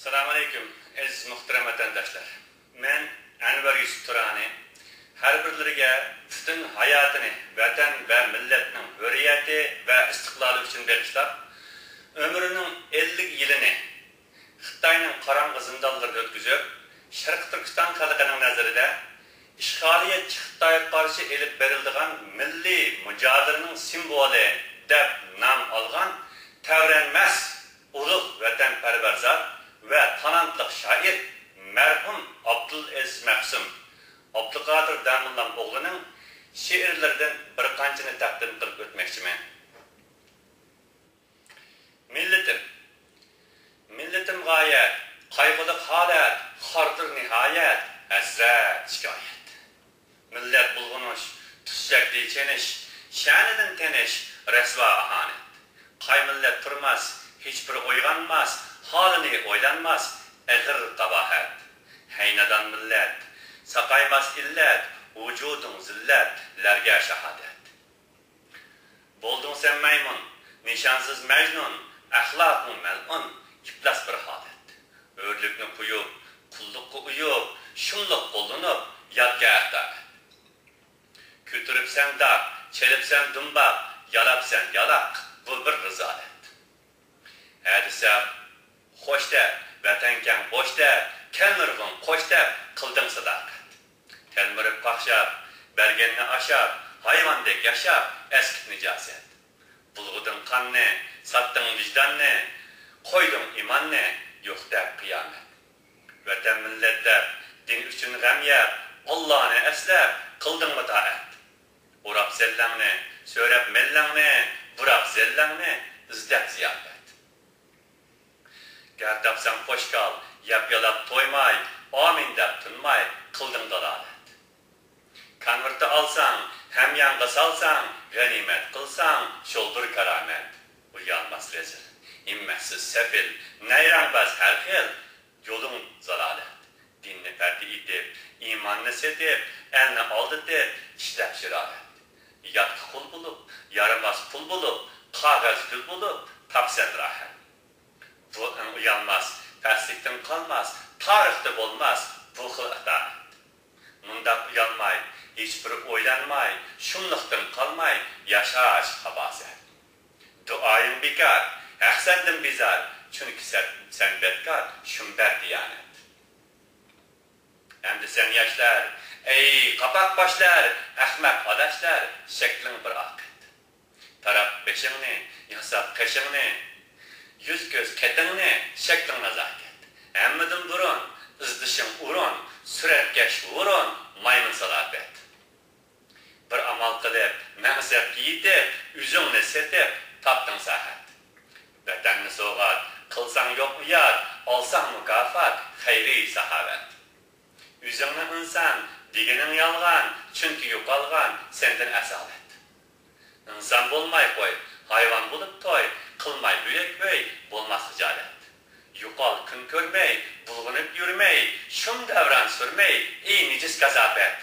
Assalamu alaikum, aziz muhtaram vatandaşlar. Men Anvar Yusuf Turani, her birleriga bütün hayatını vatan ve milletinin hürriyeti ve istiklali için bağışlap, ömrünün 50 yılını Xitayning qarang'i zindonlarida o'tkazib, Sharq Turkiston xalqining nazarida ishg'oliyatchi Xitoyga qarshi elib berildigan milliy mujodiraning simvoli deb nom olgan tavranmas ulug' vatanparvar zot va talantli shoir marhum Abdulaziz Mahsum Abduqodir Damullam o'g'lining she'rlaridan bir qanchani taqdim qilib o'tmoqchiman. Milletim gayet, kaygılık halet, hardır nihayet, esret şikayet. Millet bulgunuş, tüssekli çeniş, şanedin teniş, resva ahanet. Kay millet durmaz, hiçbir oyganmaz, halini oylanmaz, egir kabahat. Heynadan millet, sakaymaz illet, vücudun zillet, lerge şehadet. Buldun sen maymun, nişansız mecnun, ahlakun melun, İplas bir halet. Örlükünü kuyup, kullukku uyup, şunluk bulunup, yadga ahtamet. Kütürüp sen dak, çelip sen dumbak, yalap sen yalak, bu bir rızalet. Hadise, hoş der, vatanken boş der, kelmirgin koş der, kıldın sadakat. Telmirip kakşap, bergenini aşap, hayvandek yaşap, eskit nicaset. Bulgudun kan ne, sattın vicdan ne, koydum iman ne, yok der kıyamet. Vatan milletler, din üçün gam yer, Allah'ını esler, kıldın mı taat. Urap zellanne, söylep mellanne, burap zellanne, izdep ziyafet. Gerdapsan hoş kal, yap yalap toymay, amin dep tınmay, kıldın dalalet. Kanvırtı alsan, hem yangı salsan, ganimet kılsan, şoldur karamet. Uyanmaz rezil. İmmessiz sefil, neyranbaz her hil, yolun zalalet. Dinni perdi idip, imanını setip, elini aldı dip, işlep şiralet. Yatkı kul bulup, yaramaz pul bulup, kağız gül bulup, tapsen rahat. Bu uyanmaz, perslikten kalmaz, tarihte olmaz, bu hıl adalet. Mundak uyanmay, hiçbir oylanmay, şunluktan kalmay, yaşaş habaset. Duayın bikar, ahsendin bizar, çünkü sen betkar, şümber diyanet. Hem sen yaşlar, ey kapak başlar, ahmak adaşlar, şeklin bir akit. Taraf beşini, yasap keşini, yüz göz ketini, şeklin nazaket. Emmidin durun, ızdışın urun, süretgeç vurun, maymun salafet. Bir amal kılıp, mehzep yiyip, üzümle setip, taptın sahat. Vatanını soğat, kılsan yok mu yad, alsan mükafat, hayri sahavet. Üzümlü insan, diginin yalgan, çünkü yukalgan, senden asalet. İnsan bulmay koy, hayvan bulup toy, kılmay büyük bey, bulmaz hicalet. Yukal kün körmey, bulgunup yürümey, şun davran sürmey, ey nicis gazafet.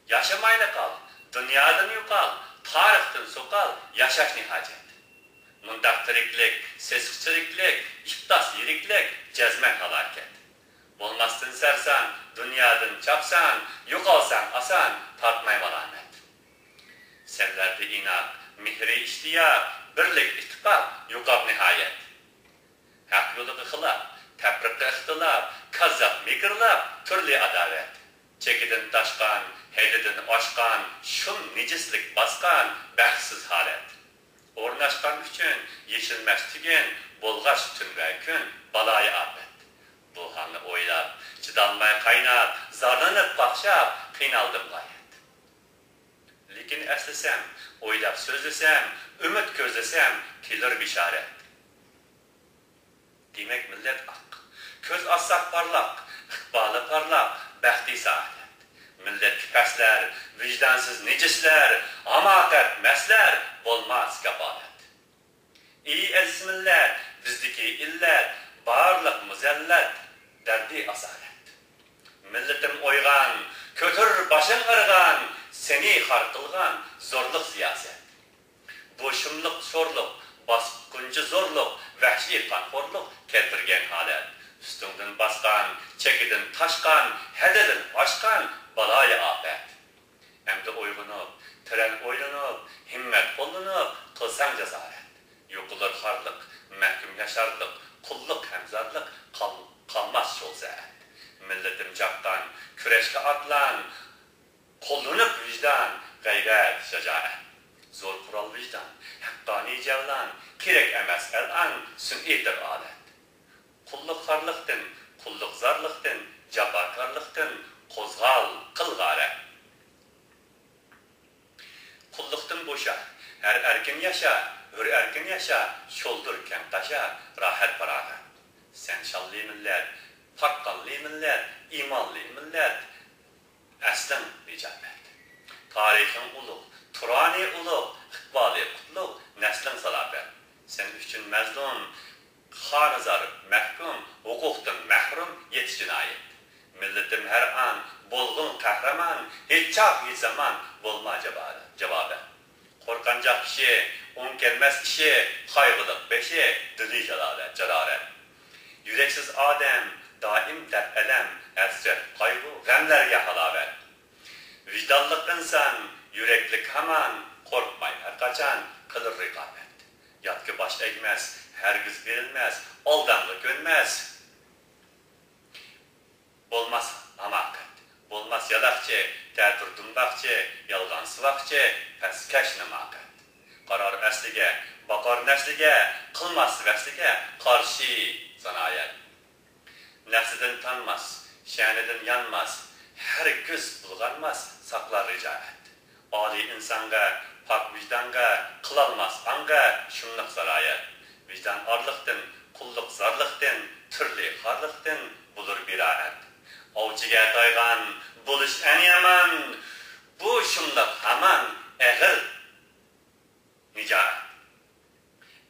Yaşamayla kal, dünyadan yukal, tarihten sokal, yaşaş nihacet. Mundak tiriklik, seskçiliklik, iftas yiriklik, cezmen halaket. Olmazsın sersan, dünyadan çapsan, yukalsan asan, tatmay malamet. Senlerde inat, mihri iştiyak, birlik ittifak, yukab nihayet. Hak yolu ıhılap, teprikte ihtilap, kazzap mikirlap, türlü adalet. Çekidin taşkan, heylidin aşkan, şun nicislik baskan, bəxsiz halet. Ornaşkan üçün yeşilmez tügen, bolgaç tün ve gün, balayı afet. Bu hanı oylap, çıdanmay kaynap, zarlanıp bakşap, kıynaldım gayet. Lekin eslisem, oylap sözlesem, ümit gözlesem, gelir bişaret. Demek millet ak, köz assak parlak, ikbalı parlak, bəxti saadet. Millet küpesler, vicdansız nicisler, amakat mesler, olmaz kabalet. İyi aziz millet, bizdeki illet, bağırlık müzellet, derdi asalet. Milletim oygan, kötür başın ırgan, seni harkılgan, zorluk siyaset. Boşumluk sorluk, baskıncı zorluk vahshiy qonxo'rlik keltirgan holat, ustingdan bosgan, chekidan toshgan, hadidan oshgan baloyi ofat. Endi uyg'onib, tiran o'ylanib, himmat qo'llanib, qilsang jasorat. Yo'qlar xorliq, mahkum yasharliq, qulluq hamzorliq qolmas bo'lsa. Millatim chaqdan, kurashga otlan, qo'llanib vijdon, g'ayrat, shajoat. Zo'r qurol vijdon, haqqoniy javlon, kerak emas al'an, sun'iy odat. Qulluq xorliqdan, qulluq zorliqdan, jafokorlikdan qo'zg'al, qil g'ayrat. Qulluqdan bo'sha, her erkin yaşa, hür erkin yaşa, şoldur kem taşa, rahat parahat. Sen şalli millet, fakkalli millet, imanli millet, aslan ricamet. Tarihin uluk, turani uluk, ikbali kutluk, neslin salabet. Sen üçün mezlum, khanızar, mahkum, hukuktan mahrum, yetiş cinayet. Milletim her an, bolgun kahraman, hiç çap hiç zaman, bolma cevabı. Korkancak kişi, kelmez kişi, kaygılık beşi, dili celalet. Yüreksiz adem, daim dert elem, esret, kaygı, gamlerge halavet. Vicdanlık insan, yüreklik hemen, korkmay her kaçan, kılır rikabet. Yatkı baş eğmez, hergiz verilmez, aldanlık önmez. Olmaz hamakat, olmaz yalakçı, tətir dumbaqçı, yalğan sıvaqçı, pəskaş namakat. Qarar əslige, bakar nəslige, qılmaz vəslige, qarşı zanayet. Nəfsiden tanmaz, şəniden yanmaz, her güz bulganmaz, saklar ricaet. Ali insanga, pak vicdanga, kılalmaz anga, şunluk zarayet. Vicdan arlıqdın, kulluk zarlıqdın, türlü harlıqdın, bulur biraet. Avcıga daygan, buluş en yaman, bu şunluk haman, ehil, nicaet.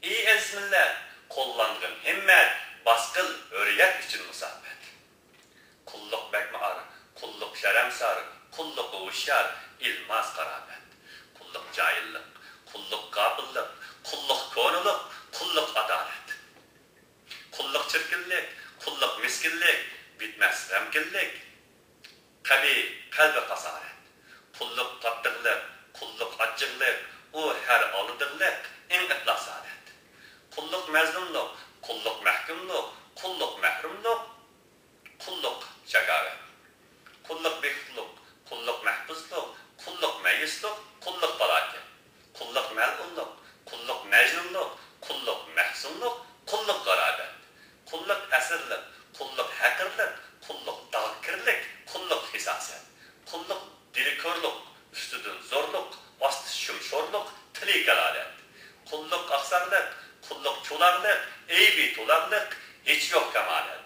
İyi ezmiller, kollandığın himmet, baskıl, hürriyet için musabet. Kulluk bekmar, kulluk şeremsar, kulluk uşyar, ilmaz karabet. Kulluk cahillik, kulluk kapıllık, kulluk konuluk, kulluk adalet. Kulluk çirkinlik, kulluk miskinlik, bitmez remkinlik, kalbi kasaret. Kulluk tatlıklık, kulluk acıklık, o her alıdıklık, en ihlas adet. Kulluk mezlumluk, kulluk mahkumluk, kulluk mahrumluk, kulluk şagavet. Kulluk bekluk, kulluk mahpusluk, kulluk meyisluk, kulluk balaket. Kulluk melunluk, kulluk mecnunluk, kulluk mehsunluk, kulluk garabet. Kulluk esirlik, kulluk hakirlik, kulluk dağkirlik, kulluk hisaset. Kulluk dilikörlük, üstüdün zorluk, astı şumşorluk, tili galalet. Kulluk aksarlık, kulluk çularlık, eybi tularlık, hiç yok kemalet.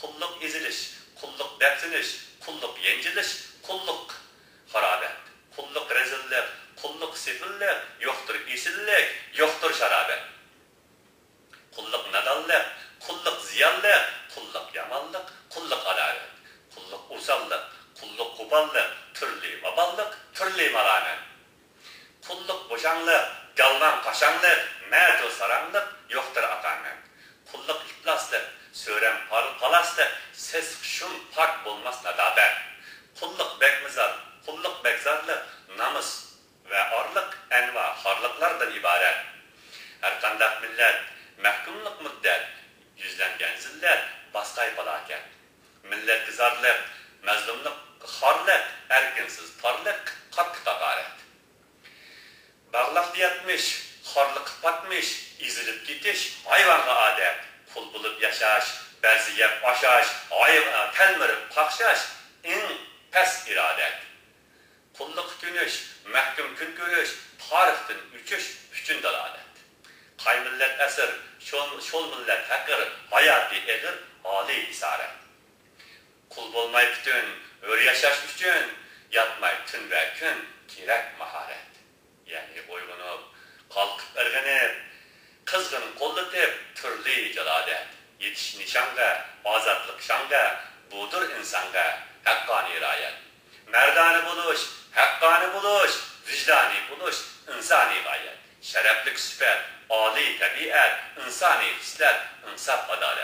Kulluk iziliş, kulluk beksiniş, kulluk yenciliş, kulluk harabet. Kulluk rezillik, kulluk sifillik, yoktur isillik, yoktur şarabet. Kulluk nadallık, kulluk ziyallık, kulluk yamallık, kulluk adalet. Kulluk usallık, kulluk kuballık, türlü baballık, türlü maranet. Kulluk boşanlık, galvan kaşanlık, merdu saranlık, yoktur akamet. Kulluk iflaslık, sören palaslık, ses şun pak bulmaz nadabet. Kulluk bekmizar, kulluk bekzarlık, namus ve arlık, enva harlıklardan ibaret. Her kandak millet, mahkumluk müddet, yüzlengen zillet, baskay balaket. Millet kızarlık, mezlumluk, harlık, erkinsiz parlık, katkı takaret. Bağlak diyatmış, harlık batmış, izilip gitiş, hayvanға adet. Kul bulup yaşaş, beziyep aşaş, telmirip kakşaş, en pes iradet. Kulluk günüş, mahkum gün görüş, tarihtin üçüş, üçün dalalet. Kay millet esir, şol millet hakir, hayati egir, ali isaret. Kul bolmay bütün, ör yaşaş üçün, yatmay tün ve gün, kirek maharet. Yani uygunup, kalkıp ergenip, kızgın kollatıp, türlü celalet. Yetiş nişanga, azatlık şanga, budur insanga, hakkani rayet. Merdani buluş, hakkani buluş, vicdani buluş, insani gayet. sharaflik sifat, oliy tabiat, insoniy hislat, insof, adolat.